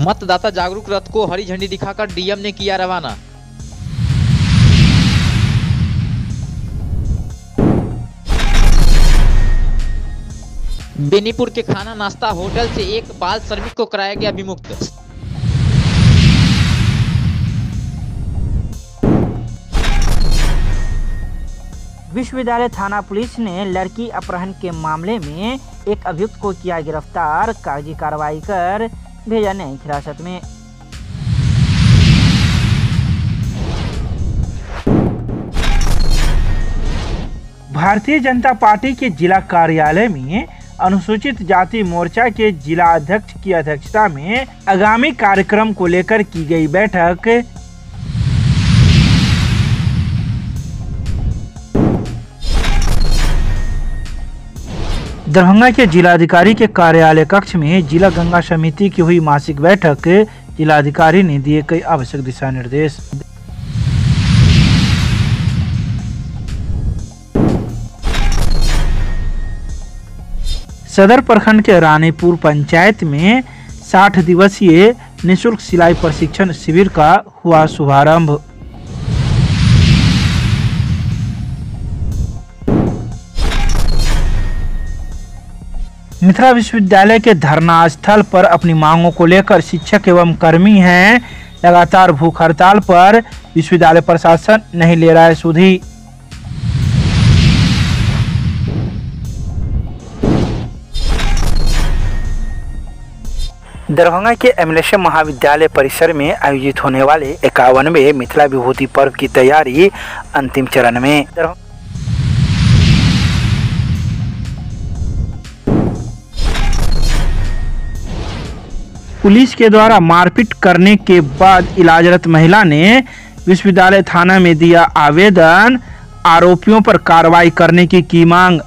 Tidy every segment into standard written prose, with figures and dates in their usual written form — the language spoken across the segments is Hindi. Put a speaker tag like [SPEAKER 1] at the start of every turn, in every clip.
[SPEAKER 1] मतदाता जागरूक रथ को हरी झंडी दिखाकर डीएम ने किया रवाना। बेनीपुर के खाना नाश्ता होटल से एक बाल श्रमिक को कराया गया विमुक्त।
[SPEAKER 2] विश्वविद्यालय थाना पुलिस ने लड़की अपहरण के मामले में एक अभियुक्त को किया गिरफ्तार, कागजी कार्रवाई कर भेजा न्यायिक हिरासत में।
[SPEAKER 3] भारतीय जनता पार्टी के जिला कार्यालय में अनुसूचित जाति मोर्चा के जिला अध्यक्ष की अध्यक्षता में आगामी कार्यक्रम को लेकर की गई बैठक। दरभंगा के जिलाधिकारी के कार्यालय कक्ष में जिला गंगा समिति की हुई मासिक बैठक। जिलाधिकारी ने दिए कई आवश्यक दिशा निर्देश। सदर प्रखंड के रानीपुर पंचायत में 60 दिवसीय निःशुल्क सिलाई प्रशिक्षण शिविर का हुआ शुभारंभ। मिथिला विश्वविद्यालय के धरना स्थल पर अपनी मांगों को लेकर शिक्षक एवं कर्मी हैं लगातार भूख हड़ताल पर। विश्वविद्यालय प्रशासन नहीं ले रहा है सुधि। दरभंगा के एमएलएस महाविद्यालय परिसर में आयोजित होने वाले 51वें मिथिला विभूति पर्व की तैयारी अंतिम चरण में। पुलिस के द्वारा मारपीट करने के बाद इलाजरत महिला ने विश्वविद्यालय थाना में दिया आवेदन, आरोपियों पर कार्रवाई करने की मांग।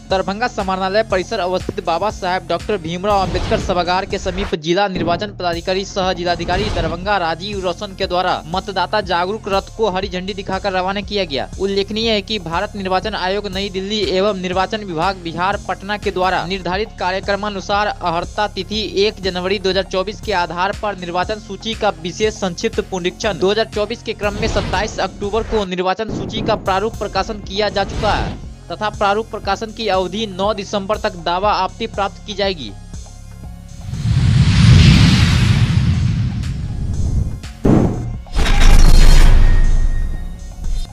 [SPEAKER 1] दरभंगा समाहरणालय परिसर अवस्थित बाबा साहेब डॉक्टर भीमराव अंबेडकर सभागार के समीप जिला निर्वाचन पदाधिकारी सह जिलाधिकारी दरभंगा राजीव रोशन के द्वारा मतदाता जागरूक रथ को हरी झंडी दिखाकर रवाना किया गया। उल्लेखनीय है कि भारत निर्वाचन आयोग नई दिल्ली एवं निर्वाचन विभाग बिहार पटना के द्वारा निर्धारित कार्यक्रमानुसार अर्हता तिथि 1 जनवरी 2024 के आधार पर निर्वाचन सूची का विशेष संक्षिप्त पुनरीक्षण 2024 के क्रम में 27 अक्टूबर को निर्वाचन सूची का प्रारूप प्रकाशन किया जा चुका है तथा प्रारूप प्रकाशन की अवधि 9 दिसंबर तक दावा आपत्ति प्राप्त की जाएगी।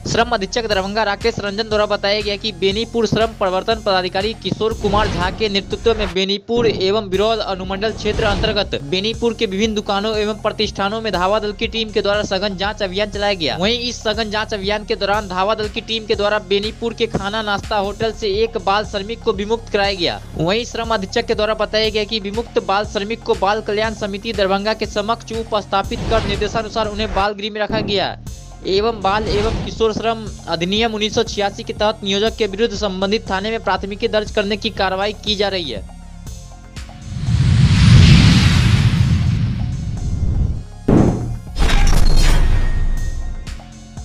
[SPEAKER 1] श्रम अधीक्षक दरभंगा राकेश रंजन द्वारा बताया गया कि बेनीपुर श्रम प्रवर्तन पदाधिकारी किशोर कुमार झा के नेतृत्व में बेनीपुर एवं बिरौल अनुमंडल क्षेत्र अंतर्गत बेनीपुर के विभिन्न दुकानों एवं प्रतिष्ठानों में धावा दल की टीम के द्वारा सघन जांच अभियान चलाया गया। वहीं इस सघन जांच अभियान के दौरान धावा दल की टीम के द्वारा बेनीपुर के खाना नाश्ता होटल से एक बाल श्रमिक को विमुक्त कराया गया। वहीं श्रम अधीक्षक के द्वारा बताया गया कि विमुक्त बाल श्रमिक को बाल कल्याण समिति दरभंगा के समक्ष उपस्थापित कर निर्देशानुसार उन्हें बाल गृह में रखा गया एवं बाल एवं किशोर श्रम अधिनियम 1986 के तहत नियोजक के विरुद्ध संबंधित थाने में प्राथमिकी दर्ज करने की कार्रवाई की जा रही है।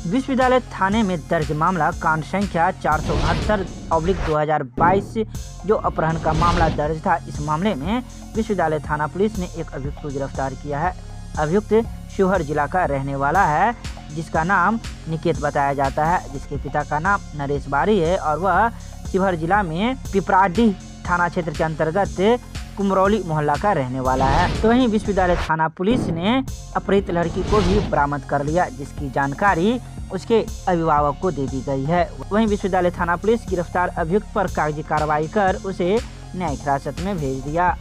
[SPEAKER 2] विश्वविद्यालय थाने में दर्ज मामला कांड संख्या 469/2022 जो अपहरण का मामला दर्ज था। इस मामले में विश्वविद्यालय थाना पुलिस ने एक अभियुक्त को गिरफ्तार किया है। अभियुक्त शिवहर जिला का रहने वाला है जिसका नाम निकेत बताया जाता है, जिसके पिता का नाम नरेश बारी है और वह शिवहर जिला में पिपराडीह थाना क्षेत्र के अंतर्गत कुमरौली मोहल्ला का रहने वाला है। तो वहीं विश्वविद्यालय थाना पुलिस ने अपहृत लड़की को भी बरामद कर लिया जिसकी जानकारी उसके अभिभावक को दे दी गई है। वहीं विश्वविद्यालय थाना पुलिस गिरफ्तार अभियुक्त पर कागजी कार्रवाई कर उसे न्यायिक हिरासत में भेज दिया।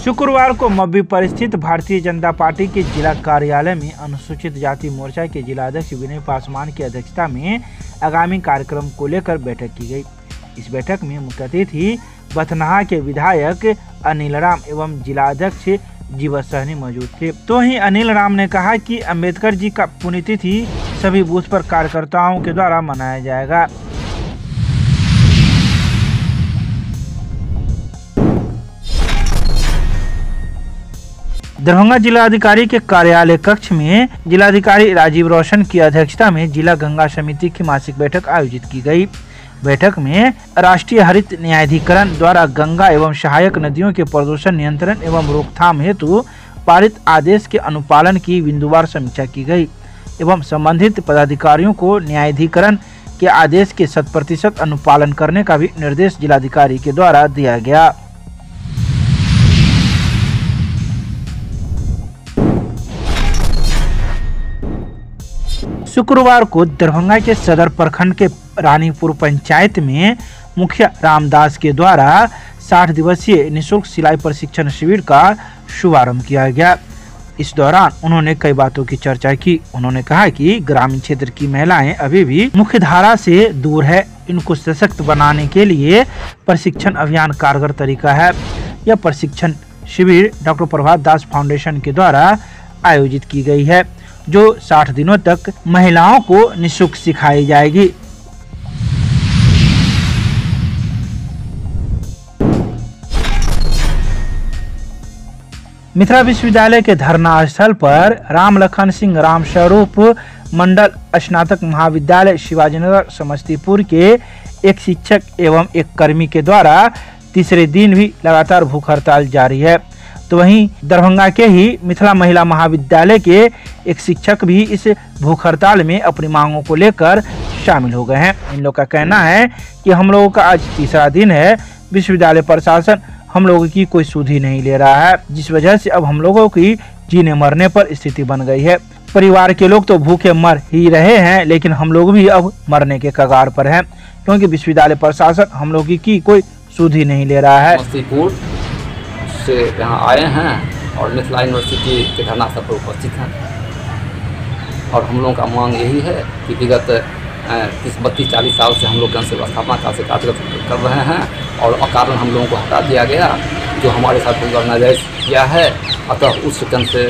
[SPEAKER 3] शुक्रवार को मब्बी पर स्थित भारतीय जनता पार्टी के जिला कार्यालय में अनुसूचित जाति मोर्चा के जिला अध्यक्ष विनय पासवान की अध्यक्षता में आगामी कार्यक्रम को लेकर बैठक की गई। इस बैठक में मुख्य अतिथि बथनाहा के विधायक अनिल राम एवं जिला अध्यक्ष जीवन सहनी मौजूद थे। तो ही अनिल राम ने कहा कि अंबेडकर जी का पुण्यतिथि सभी बूथ पर कार्यकर्ताओं के द्वारा मनाया जाएगा। दरभंगा जिलाधिकारी के कार्यालय कक्ष में जिलाधिकारी राजीव रोशन की अध्यक्षता में जिला गंगा समिति की मासिक बैठक आयोजित की गई। बैठक में राष्ट्रीय हरित न्यायाधिकरण द्वारा गंगा एवं सहायक नदियों के प्रदूषण नियंत्रण एवं रोकथाम हेतु पारित आदेश के अनुपालन की बिंदुवार समीक्षा की गई एवं संबंधित पदाधिकारियों को न्यायाधिकरण के आदेश के 100% अनुपालन करने का भी निर्देश जिलाधिकारी के द्वारा दिया गया। शुक्रवार को दरभंगा के सदर प्रखंड के रानीपुर पंचायत में मुखिया रामदास के द्वारा 60 दिवसीय निःशुल्क सिलाई प्रशिक्षण शिविर का शुभारंभ किया गया। इस दौरान उन्होंने कई बातों की चर्चा की। उन्होंने कहा कि ग्रामीण क्षेत्र की महिलाएं अभी भी मुख्य धारा से दूर है। इनको सशक्त बनाने के लिए प्रशिक्षण अभियान कारगर तरीका है। यह प्रशिक्षण शिविर डॉक्टर प्रभात दास फाउंडेशन के द्वारा आयोजित की गई है, जो 60 दिनों तक महिलाओं को निःशुल्क सिखाई जाएगी। मिथिला विश्वविद्यालय के धरना स्थल पर राम लखन सिंह राम स्वरूप मंडल स्नातक महाविद्यालय शिवाजीनगर समस्तीपुर के एक शिक्षक एवं एक कर्मी के द्वारा तीसरे दिन भी लगातार भूख हड़ताल जारी है। तो वहीं दरभंगा के ही मिथिला महिला महाविद्यालय के एक शिक्षक भी इस भूख हड़ताल में अपनी मांगों को लेकर शामिल हो गए हैं। इन लोगों का कहना है कि हम लोगों का आज तीसरा दिन है, विश्वविद्यालय प्रशासन हम लोगों की कोई सुध ही नहीं ले रहा है, जिस वजह से अब हम लोगों की जीने मरने पर स्थिति बन गई है। परिवार के लोग तो भूखे मर ही रहे हैं, लेकिन हम लोग भी अब मरने के कगार पर हैं, क्योंकि विश्वविद्यालय प्रशासन हम लोग की कोई सुध ही नहीं ले रहा है।
[SPEAKER 4] समस्तीपुर से यहाँ आए हैं और मिथिला यूनिवर्सिटी के धरना स्थल पर उपस्थित हैं और हम लोगों का मांग यही है कि विगत 30-40 साल से हम लोग गण सेवा स्थापना का से कार्यरत कर रहे हैं और अकारण हम लोगों को हटा दिया गया, जो हमारे साथ नाजायज किया है। अतः उस गण से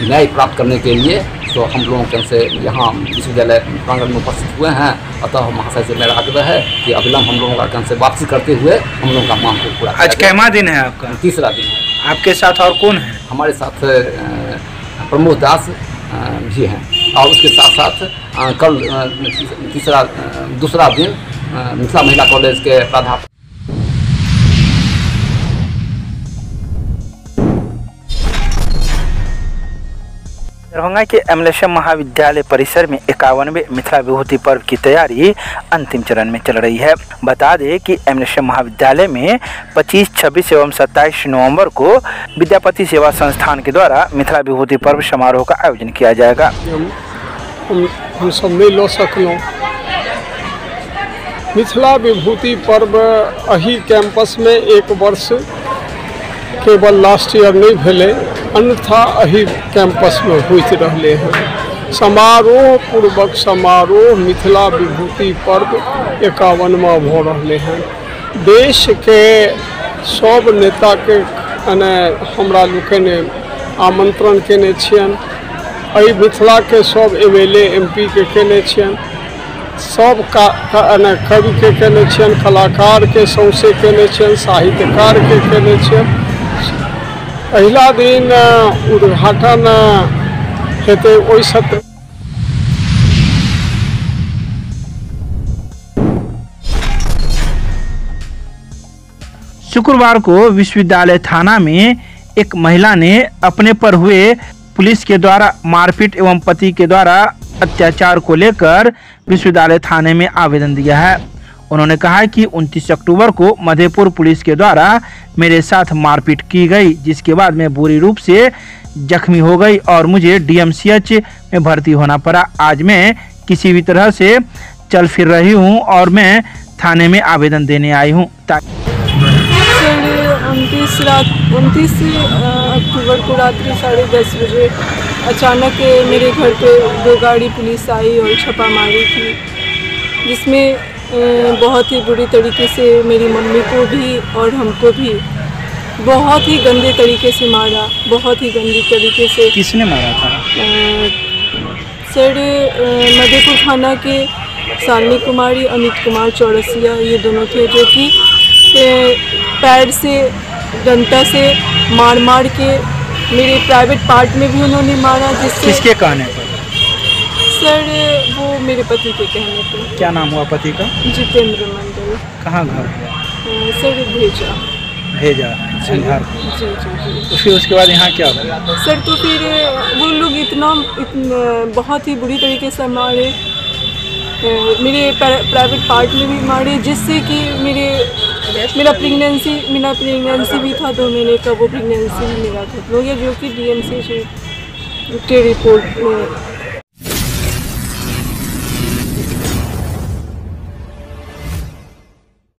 [SPEAKER 4] न्याय प्राप्त करने के लिए तो हम लोगों से यहाँ विश्वविद्यालय प्रांगण में उपस्थित हुए हैं। अतः महाशय से मेरा आग्रह है कि अविलंब हम लोगों का गण से वापसी करते हुए हम लोगों का मांग को पूरा।
[SPEAKER 3] आज कैमा दिन है आपका?
[SPEAKER 4] तीसरा दिन है।
[SPEAKER 3] आपके साथ और कौन है?
[SPEAKER 4] हमारे साथ प्रमोद दास भी हैं और उसके साथ साथ कल दूसरा दिन मिथिला महिला कॉलेज के प्राध्यापक।
[SPEAKER 3] दरभंगा के एमएलएसएम महाविद्यालय परिसर में 51वें मिथिला विभूति पर्व की तैयारी अंतिम चरण में चल रही है। बता दें कि एमएलएसएम महाविद्यालय में 25, 26 एवं 27 नवंबर को विद्यापति सेवा संस्थान के द्वारा मिथिला विभूति पर्व समारोह का आयोजन किया जाएगा।
[SPEAKER 5] हम सब नहीं लो सकलों मिथिला विभूति पर्व अही कैंपस में एक वर्ष केवल लास्ट ईयर नहीं भेले, अन्यथा अही कैंपस में होइत रहले हैं। समारोह पूर्वक समारोह मिथिला विभूति पर्व 51वां भ रहले हैं। देश के सब नेता के हमरा लोकनि आमंत्रण केने छियन। एहि मिथिला के सब एमएलए एमपी के केने छियन, सब कवि के केने छियन, कलाकार के सौंसे केने छियन, साहित्यकार के केने छियन। पहला दिन उद्घाटन हेतु ओहि सत्र
[SPEAKER 3] शुक्रवार को विश्वविद्यालय थाना में एक महिला ने अपने पर हुए पुलिस के द्वारा मारपीट एवं पति के द्वारा अत्याचार को लेकर विश्वविद्यालय थाने में आवेदन दिया है। उन्होंने कहा कि 29 अक्टूबर को मधेपुर पुलिस के द्वारा मेरे साथ मारपीट की गई, जिसके बाद मैं बुरी रूप से जख्मी हो गई और मुझे डीएमसीएच में भर्ती होना पड़ा। आज मैं किसी भी तरह से चल फिर रही हूं और मैं थाने में आवेदन देने आई हूं।
[SPEAKER 6] 29 अक्टूबर को रात्रि 10:30 बजे अचानक मेरे घर पे 2 गाड़ी पुलिस आई और छापामारी की, जिसमें बहुत ही बुरी तरीके से मेरी मम्मी को भी और हमको भी बहुत ही गंदे तरीके से मारा, बहुत ही गंदी तरीके से।
[SPEAKER 3] किसने मारा था?
[SPEAKER 6] सर, मधेपुर थाना के शालिनी कुमारी, अमित कुमार चौरसिया, ये दोनों थे, जो कि पैर से डंटा से मार मार के मेरे प्राइवेट पार्ट में भी उन्होंने मारा, जिससे
[SPEAKER 3] किसके कहने पर?
[SPEAKER 6] सर वो मेरे पति के कहने पर।
[SPEAKER 3] क्या नाम हुआ पति का?
[SPEAKER 6] जितेंद्र मंडल।
[SPEAKER 3] कहाँ घर हुआ?
[SPEAKER 6] सर भेजा
[SPEAKER 3] झंझारपुर।
[SPEAKER 6] जी जी जी।
[SPEAKER 3] तो फिर उसके बाद यहाँ क्या हुआ?
[SPEAKER 6] सर तो फिर वो लोग इतना बहुत ही बुरी तरीके से मारे, मेरे प्राइवेट पार्ट में भी मारे, जिससे कि मेरा प्रेगनेंसी भी था 2 महीने का, वो प्रेगनेंसी भी मेरा खत्म हो गया, जो कि DMC के रिपोर्ट में